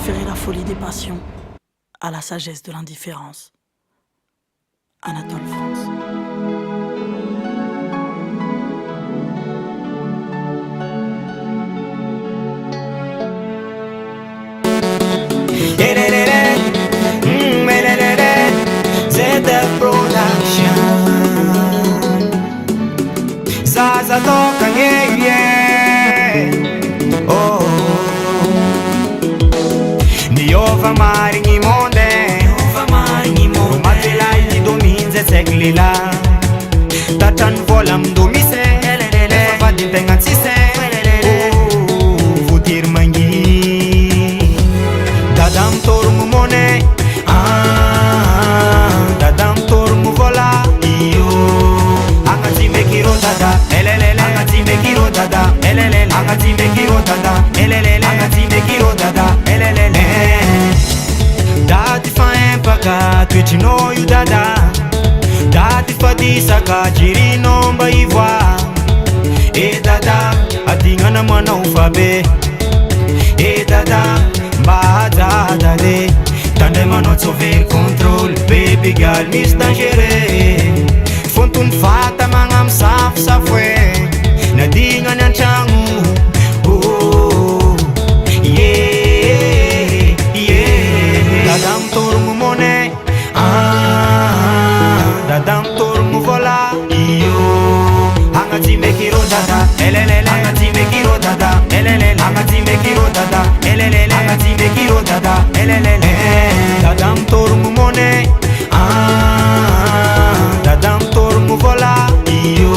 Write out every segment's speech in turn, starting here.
préféré la folie des passions à la sagesse de l'indifférence. Anatole France. Zaza toka oh, niova maringi monde Rumatela idominze tseglila Tatan vola mdomise Vadi tengan sise Vutir mangi Dadam tormu mone Dadam tormu vola Iyo Angati mekiro dada Angati mekiro dada Angati mekiro dada Angati mekiro dada Dati fa empaka Twitch no you dada Dati fa disaka Jiri nomba ivoa E dada Atingana mwana ufabe E dada Mba dada le Tande manot sauver control Baby girl miss dangereux Fontun fata mangam saf safwe Nadingan yang changu Oh Yeah Yeah Dadam tormu mone Dadam tormu vola Iyo Angati mekiro dada Angati mekiro dada Angati mekiro dada Angati mekiro dada Dadam tormu mone Dadam tormu vola Iyo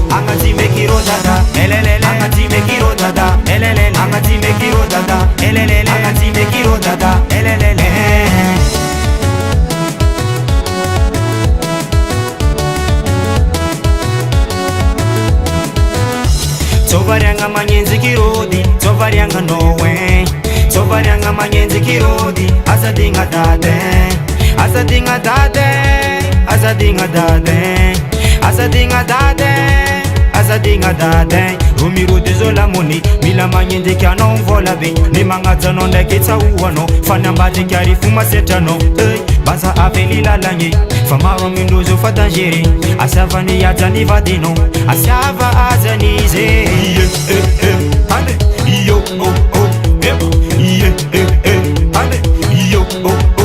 Angati mekiro dada Angati mekiro dada Angati mekiro dada Angati mekiro dada Tovarianga manyenzi kirodi Tovarianga no way Tovarianga manyenzi kirodi Azadinga dade Azadinga dade Azadinga dade Azadinga dade Azadinga dade Rumiro dezola moni Mila manyenzi kia no vola be Ni mangaza no ndekita uwano Fana mbati kia rifuma setano Baza aveli la lanyi Famaro mindozo fatangere Asava ni yatani vadino Asava azanize Ande Iyo oh oh Ande Iyo oh oh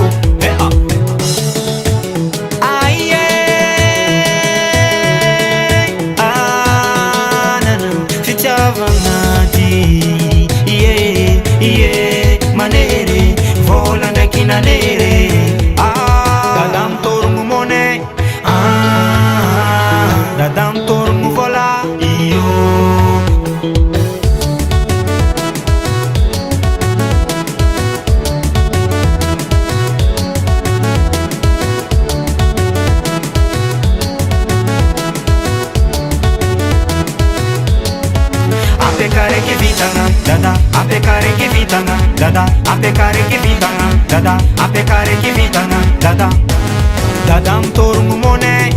Manere vola ndakina nere Dadam tormu mone Dadam tormu vola Iyo Apecare che vitanga dada Apecare che vitanga dada Apecare che vitanga dada Apecare che vitanga dada Dadam tormu mone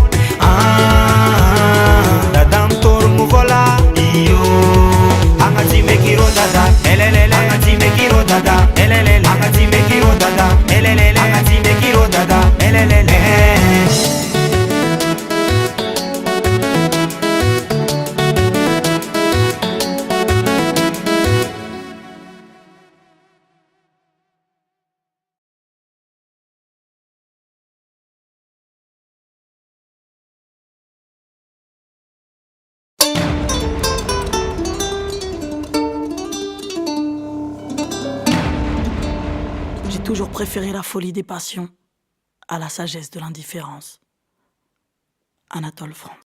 Dadam tormu vola Iyo Angati mekiro dada Angati mekiro dada Angati mekiro dada Angati mekiro dada J'ai toujours préféré la folie des passions à la sagesse de l'indifférence. Anatole France.